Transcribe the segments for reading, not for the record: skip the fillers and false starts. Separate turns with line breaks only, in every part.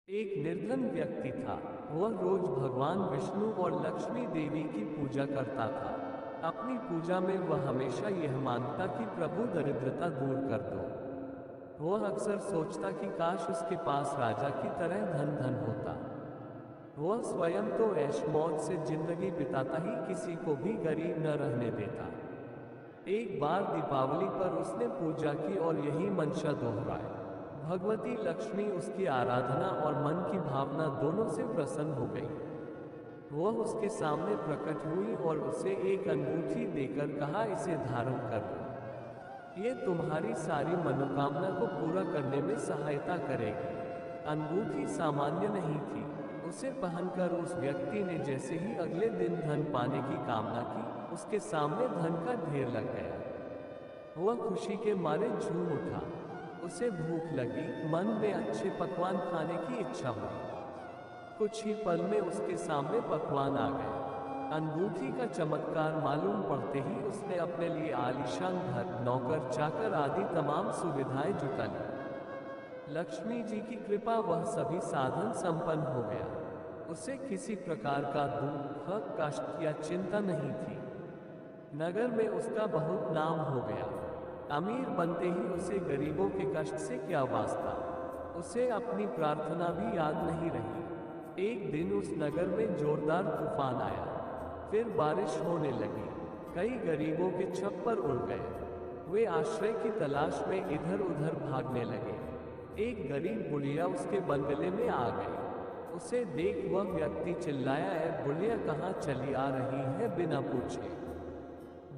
एक निर्धन व्यक्ति था। वह रोज भगवान विष्णु और लक्ष्मी देवी की पूजा करता था। अपनी पूजा में वह हमेशा यह मानता कि प्रभु दरिद्रता दूर कर दो। वह अक्सर सोचता कि काश उसके पास राजा की तरह धन धन होता। वह स्वयं तो ऐश मौज से जिंदगी बिताता ही किसी को भी गरीब न रहने देता। एक बार दीपावली पर उसने पूजा की और यही मंशा दोहराई। भगवती लक्ष्मी उसकी आराधना और मन की भावना दोनों से प्रसन्न हो गई। वह उसके सामने प्रकट हुई और उसे एक अंगूठी देकर कहा, इसे धारण कर लो। ये तुम्हारी सारी मनोकामना को पूरा करने में सहायता करेगी। अंगूठी सामान्य नहीं थी। उसे पहनकर उस व्यक्ति ने जैसे ही अगले दिन धन पाने की कामना की, उसके सामने धन का ढेर लग गया। वह खुशी के मारे झूम उठा। उसे भूख लगी, मन में अच्छे पकवान खाने की इच्छा हुई। कुछ ही पल में उसके सामने पकवान आ गए। अंगूठी का चमत्कार मालूम पड़ते ही उसने अपने लिए आलीशान घर, नौकर चाकर आदि तमाम सुविधाएं जुटा ली। लक्ष्मी जी की कृपा वह सभी साधन संपन्न हो गया। उसे किसी प्रकार का दुख, कष्ट या चिंता नहीं थी। नगर में उसका बहुत नाम हो गया। अमीर बनते ही उसे गरीबों के कष्ट से क्या वास्ता। उसे अपनी प्रार्थना भी याद नहीं रही। एक दिन उस नगर में जोरदार तूफान आया। फिर बारिश होने लगी। कई गरीबों के छप्पर उड़ गए। वे आश्रय की तलाश में इधर उधर भागने लगे। एक गरीब बुढ़िया उसके बंगले में आ गई। उसे देख वह व्यक्ति चिल्लाया, है बुढ़िया कहाँ चली आ रही है बिना पूछे।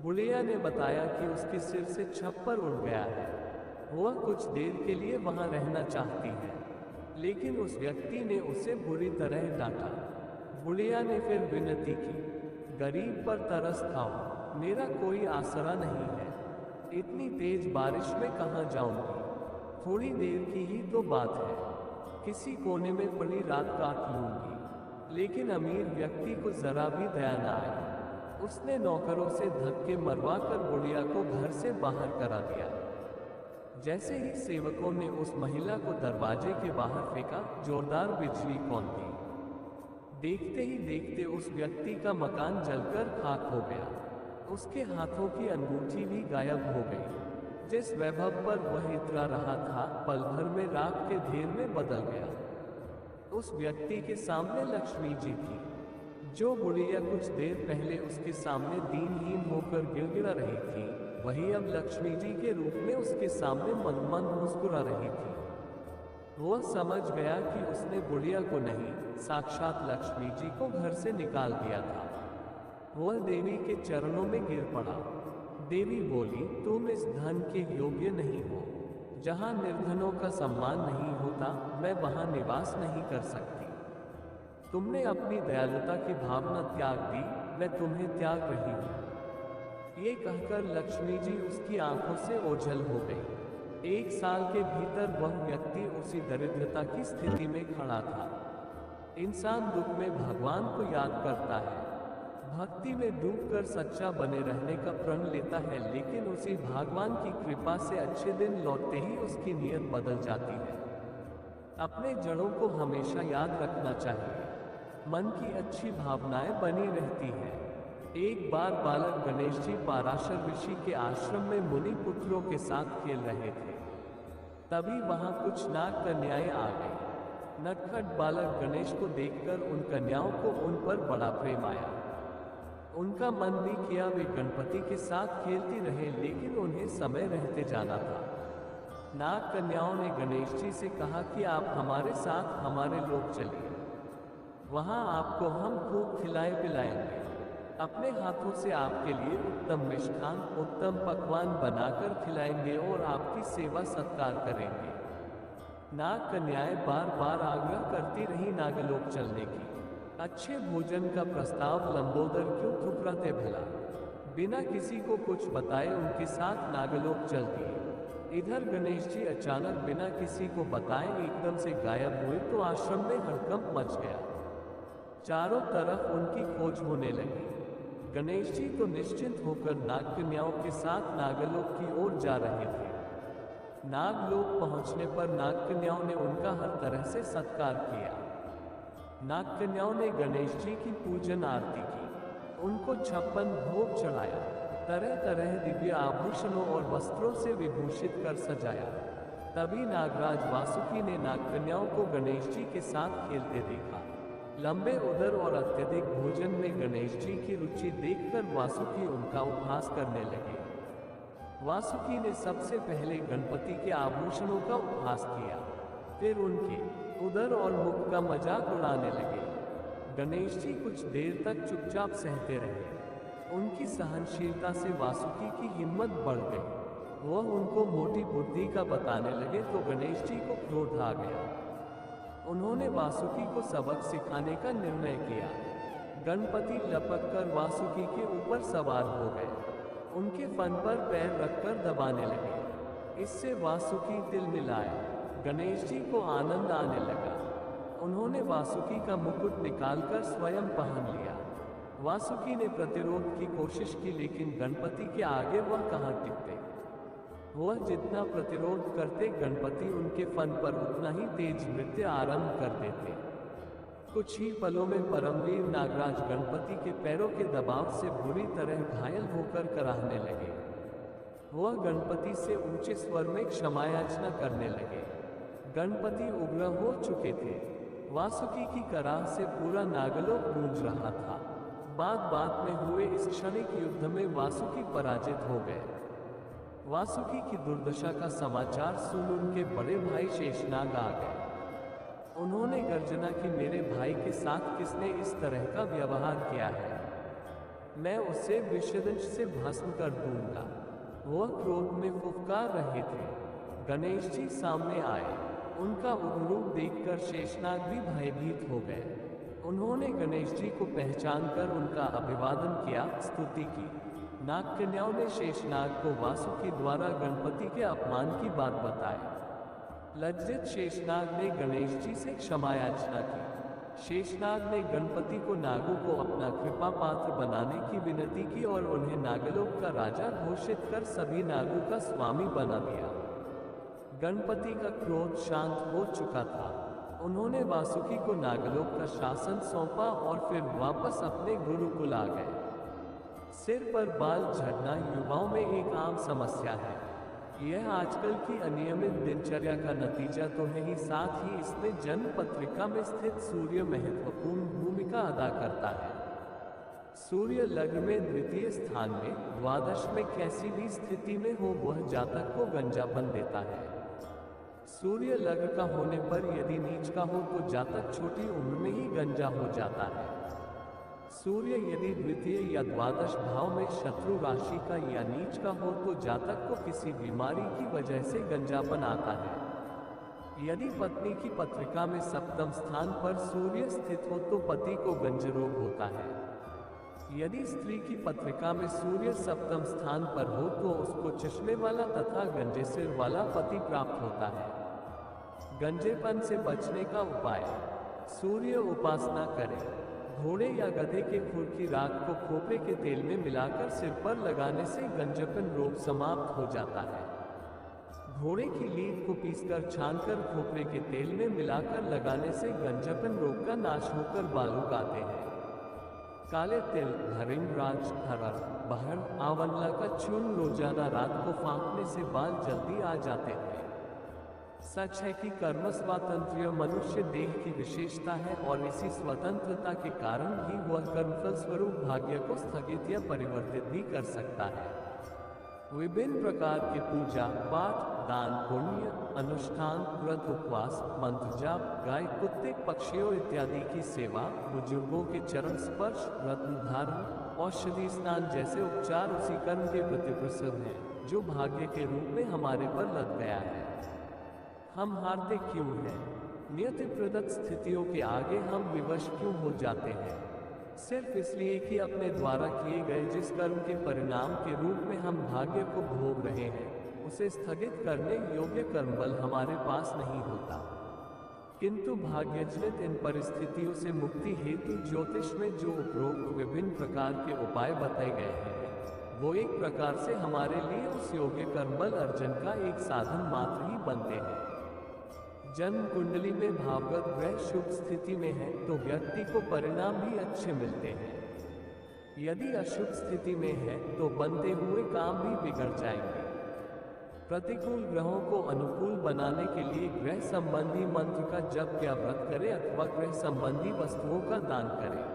बुढ़िया ने बताया कि उसके सिर से छप्पर उड़ गया है। वह कुछ देर के लिए वहां रहना चाहती है, लेकिन उस व्यक्ति ने उसे बुरी तरह डांटा। बुढ़िया ने फिर विनती की, गरीब पर तरस खाओ, मेरा कोई आसरा नहीं है। इतनी तेज बारिश में कहाँ जाऊंगी? थोड़ी देर की ही तो बात है, किसी कोने में पड़ी रात काट लूंगी। लेकिन अमीर व्यक्ति को जरा भी दया न आई। उसने नौकरों से धक्के मरवाकर बुढ़िया को घर से बाहर करा दिया। जैसे ही सेवकों ने उस महिला को दरवाजे के बाहर फेंका, जोरदार बिजली कौंधी। देखते ही देखते उस व्यक्ति का मकान जलकर खाक हो गया। उसके हाथों की अंगूठी भी गायब हो गई। जिस वैभव पर वह इतरा रहा था, पल भर में राख के ढेर में बदल गया। उस व्यक्ति के सामने लक्ष्मी जी थी, जो बुढ़िया कुछ देर पहले उसके सामने दीनहीन होकर गिड़गिड़ा रही थी, वही अब लक्ष्मी जी के रूप में उसके सामने मन मुस्कुरा रही थी। वह समझ गया कि उसने बुढ़िया को नहीं, साक्षात लक्ष्मी जी को घर से निकाल दिया था। वह देवी के चरणों में गिर पड़ा। देवी बोली, तुम इस धन के योग्य नहीं हो। जहाँ निर्धनों का सम्मान नहीं होता, मैं वहाँ निवास नहीं कर सकती। तुमने अपनी दयालुता की भावना त्याग दी, मैं तुम्हें त्याग रही हूँ। ये कहकर लक्ष्मी जी उसकी आंखों से ओझल हो गई। 1 साल के भीतर वह व्यक्ति उसी दरिद्रता की स्थिति में खड़ा था। इंसान दुख में भगवान को याद करता है, भक्ति में डूबकर सच्चा बने रहने का प्रण लेता है, लेकिन उसी भगवान की कृपा से अच्छे दिन लौटते ही उसकी नीयत बदल जाती है। अपने जड़ों को हमेशा याद रखना चाहिए। मन की अच्छी भावनाएं बनी रहती हैं। एक बार बालक गणेश जी पाराशर ऋषि के आश्रम में मुनि पुत्रों के साथ खेल रहे थे। तभी वहां कुछ नाग कन्याएं आ गई। नटखट बालक गणेश को देखकर उन कन्याओं को उन पर बड़ा प्रेम आया। उनका मन भी किया वे गणपति के साथ खेलती रहे, लेकिन उन्हें समय रहते जाना था। नाग कन्याओं ने गणेश जी से कहा कि आप हमारे साथ हमारे लोक चलिए। वहां आपको हम खूब खिलाए पिलाएंगे। अपने हाथों से आपके लिए उत्तम मिष्ठान, उत्तम पकवान बनाकर खिलाएंगे और आपकी सेवा सत्कार करेंगे। नाग कन्याएं बार बार आग्रह करती रही नागलोक चलने की। अच्छे भोजन का प्रस्ताव लंबोदर क्यों ठुकराते भला। बिना किसी को कुछ बताए उनके साथ नागलोक चल दिए। इधर गणेश जी अचानक बिना किसी को बताए एकदम से गायब हुए तो आश्रम में हड़कंप मच गया। चारों तरफ उनकी खोज होने लगी। गणेश जी तो निश्चिंत होकर नाग कन्याओं के साथ नागलोक की ओर जा रहे थे। नाग लोक पहुंचने पर नाग कन्याओं ने उनका हर तरह से सत्कार किया। नाग कन्याओं ने गणेश जी की पूजन आरती की, उनको 56 भोग चढ़ाया, तरह तरह दिव्य आभूषणों और वस्त्रों से विभूषित कर सजाया। तभी नागराज वासुकी ने नाग कन्याओं को गणेश जी के साथ खेलते देखा। लंबे उदर और अत्यधिक भोजन में गणेश जी की रुचि देखकर वासुकी उनका उपहास करने लगे। वासुकी ने सबसे पहले गणपति के आभूषणों का उपहास किया, फिर उनके उदर और मुख का मजाक उड़ाने लगे। गणेश जी कुछ देर तक चुपचाप सहते रहे। उनकी सहनशीलता से वासुकी की हिम्मत बढ़ गई। वह उनको मोटी बुद्धि का बताने लगे तो गणेश जी को क्रोध आ गया। उन्होंने वासुकी को सबक सिखाने का निर्णय किया। गणपति लपककर वासुकी के ऊपर सवार हो गए, उनके फन पर पैर रखकर दबाने लगे। इससे वासुकी तिलमिलाया। गणेश जी को आनंद आने लगा। उन्होंने वासुकी का मुकुट निकालकर स्वयं पहन लिया। वासुकी ने प्रतिरोध की कोशिश की, लेकिन गणपति के आगे वह कहाँ टिकते। वह जितना प्रतिरोध करते, गणपति उनके फन पर उतना ही तेज नृत्य आरंभ कर देते। कुछ ही पलों में परमवीर नागराज गणपति के पैरों के दबाव से बुरी तरह घायल होकर कराहने लगे। वह गणपति से ऊंचे स्वर में क्षमायाचना करने लगे। गणपति उग्र हो चुके थे। वासुकी की कराह से पूरा नागलोक गूंज रहा था। बात बात में हुए इस क्षणिक युद्ध में वासुकी पराजित हो गए। वासुकी की दुर्दशा का समाचार सुन उनके बड़े भाई शेषनाग आ गए। उन्होंने गर्जना की, मेरे भाई के साथ किसने इस तरह का व्यवहार किया है, मैं उसे विषदंश से भस्म कर दूंगा। वह क्रोध में फुफकार रहे थे। गणेश जी सामने आए। उनका उग्र रूप देखकर शेषनाग भी भयभीत हो गए। उन्होंने गणेश जी को पहचानकर उनका अभिवादन किया, स्तुति की। नाग कन्याओं ने शेषनाग को वासुकी द्वारा गणपति के अपमान की बात बताई। लज्जित शेषनाग ने गणेश जी से क्षमायाचना की। शेषनाग ने गणपति को नागों को अपना कृपा पात्र बनाने की विनती की और उन्हें नागलोक का राजा घोषित कर सभी नागों का स्वामी बना दिया। गणपति का क्रोध शांत हो चुका था। उन्होंने वासुकी को नागलोक का शासन सौंपा और फिर वापस अपने गुरुकुल आ गए। सिर पर बाल झड़ना युवाओं में एक आम समस्या है। यह आजकल की अनियमित दिनचर्या का नतीजा तो है ही, साथ ही इसमें जन्म पत्रिका में स्थित सूर्य महत्वपूर्ण भूमिका अदा करता है। सूर्य लग्न में द्वितीय स्थान में, द्वादश में कैसी भी स्थिति में हो, वह जातक को गंजापन देता है। सूर्य लग्न का होने पर यदि नीच का हो तो जातक छोटी उम्र में ही गंजा हो जाता है। सूर्य यदि द्वितीय या द्वादश भाव में शत्रु राशि का या नीच का हो तो जातक को किसी बीमारी की वजह से गंजापन आता है। यदि पत्नी की पत्रिका में सप्तम स्थान पर सूर्य स्थित हो तो पति को गंज रोग होता है। यदि स्त्री की पत्रिका में सूर्य सप्तम स्थान पर हो तो उसको चश्मे वाला तथा गंजे सिर वाला पति प्राप्त होता है। गंजेपन से बचने का उपाय, सूर्य उपासना करें। घोड़े या गधे के खुर की राख को खोपरे के तेल में मिलाकर सिर पर लगाने से गंजपन रोग समाप्त हो जाता है। घोड़े की लीद को पीसकर छानकर खोपरे के तेल में मिलाकर लगाने से गंजपन रोग का नाश होकर बाल उगाते हैं। काले तिल, हरिंगराज, हरड़, बहड़, आंवला का चूर्ण रोजाना रात को फांकने से बाल जल्दी आ जाते हैं। सच है कि कर्म स्वातंत्र्य मनुष्य देह की विशेषता है और इसी स्वतंत्रता के कारण ही वह कर्मफल स्वरूप भाग्य को स्थगित या परिवर्तित भी कर सकता है। विभिन्न प्रकार के पूजा पाठ, दान पुण्य, अनुष्ठान, व्रत उपवास, मंत्र जाप, गाय कुत्ते पक्षियों इत्यादि की सेवा, बुजुर्गों के चरण स्पर्श, रत्न धारण, औषधि स्नान जैसे उपचार उसी कर्म के प्रति प्रसिद्ध हैं जो भाग्य के रूप में हमारे पर लग गया है। हम हारते क्यों हैं? नियति प्रदत्त स्थितियों के आगे हम विवश क्यों हो जाते हैं? सिर्फ इसलिए कि अपने द्वारा किए गए जिस कर्म के परिणाम के रूप में हम भाग्य को भोग रहे हैं, उसे स्थगित करने योग्य कर्मबल हमारे पास नहीं होता। किंतु भाग्यजनित इन परिस्थितियों से मुक्ति हेतु ज्योतिष में जो उपरोक्त विभिन्न प्रकार के उपाय बताए गए हैं, वो एक प्रकार से हमारे लिए उस योग्य कर्मबल अर्जन का एक साधन मात्र ही बनते हैं। जन्म कुंडली में भावगत ग्रह शुभ स्थिति में है तो व्यक्ति को परिणाम भी अच्छे मिलते हैं। यदि अशुभ स्थिति में है तो बनते हुए काम भी बिगड़ जाएंगे। प्रतिकूल ग्रहों को अनुकूल बनाने के लिए ग्रह संबंधी मंत्र का जप या व्रत करें अथवा ग्रह संबंधी वस्तुओं का दान करें।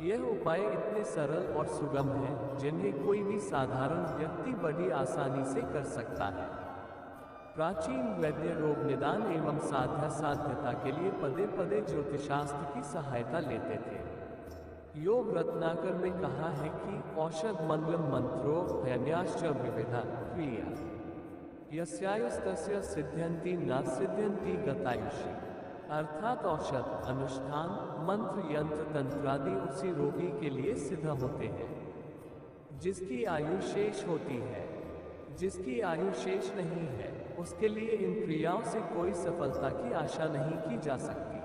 यह उपाय इतने सरल और सुगम हैं जिन्हें कोई भी साधारण व्यक्ति बड़ी आसानी से कर सकता है। प्राचीन वैद्य रोग निदान एवं साध्यता के लिए पदे पदे ज्योतिषशास्त्र की सहायता लेते थे। योग रत्नाकर में कहा है कि औषध मंगलम मंत्रो हयन्याश्च विविधा क्रिया यस्यायुस्तस्य सिद्ध्यन्ति न सिद्ध्यन्ति गतायुषी। अर्थात औषध, अनुष्ठान, मंत्र, यंत्र, तंत्रादि उसी रोगी के लिए सिद्ध होते हैं जिसकी आयु शेष होती है। जिसकी आयु शेष नहीं है उसके लिए इन क्रियाओं से कोई सफलता की आशा नहीं की जा सकती।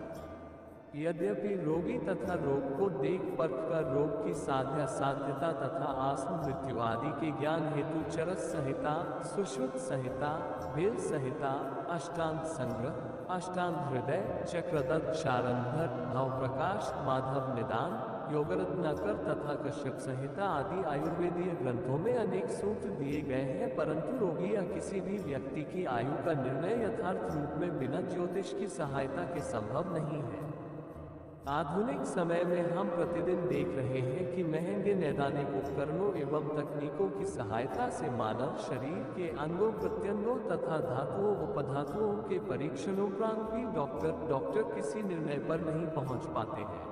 यद्यपि रोगी तथा रोग को देख परख कर रोग की साध्यता तथा आत्म मृत्यु आदि के ज्ञान हेतु चरस संहिता, सुश्रुत संहिता, भेल संहिता, अष्टांग संग्रह, अष्टांग हृदय, चक्रदत्त, शारंधर, भावप्रकाश, माधव निदान, योगरत्नाकर तथा कश्यप संहिता आदि आयुर्वेदीय ग्रंथों में अनेक सूत्र दिए गए हैं, परंतु रोगी या किसी भी व्यक्ति की आयु का निर्णय यथार्थ रूप में बिना ज्योतिष की सहायता के संभव नहीं है। आधुनिक समय में हम प्रतिदिन देख रहे हैं कि महंगे नैदानिक उपकरणों एवं तकनीकों की सहायता से मानव शरीर के अंगों प्रत्यंगों तथा धातुओं उपधातुओं के परीक्षणोपरांत भी डॉक्टर किसी निर्णय पर नहीं पहुंच पाते हैं।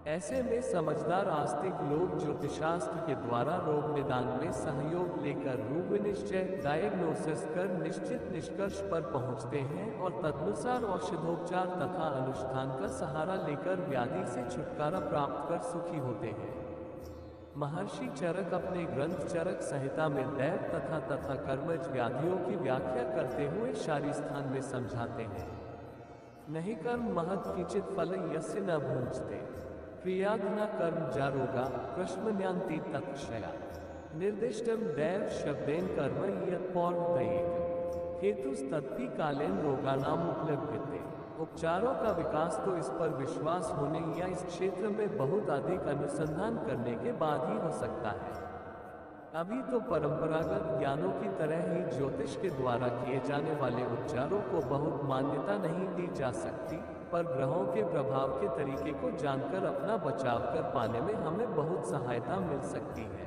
ऐसे में समझदार आस्तिक लोग ज्योतिषशास्त्र के द्वारा रोग निदान में सहयोग लेकर रोग निश्चय डायग्नोसिस कर निश्चित निष्कर्ष पर पहुंचते हैं और तदनुसार औषधोपचार तथा अनुष्ठान का सहारा लेकर व्याधि से छुटकारा प्राप्त कर सुखी होते हैं। महर्षि चरक अपने ग्रंथ चरक संहिता में दैव तथा कर्मज व्याधियों की व्याख्या करते हुए शारीस्थान में समझाते हैं। नहीं कर्म महत् किंचित फल यस्य न भुंजते क्रियाधना कर्म जारोगा प्रश्मन्यांति तत्क्षया निर्दिष्टम दैव शब्देन कर्म यत् पौर्वदैक हेतुस्तत्पि कालेन रोगानाम उपलभ्यते। उपचारों का विकास तो इस पर विश्वास होने या इस क्षेत्र में बहुत अधिक अनुसंधान करने के बाद ही हो सकता है। अभी तो परंपरागत ज्ञानों की तरह ही ज्योतिष के द्वारा किए जाने वाले उपचारों को बहुत मान्यता नहीं दी जा सकती, पर ग्रहों के प्रभाव के तरीके को जानकर अपना बचाव कर पाने में हमें बहुत सहायता मिल सकती है।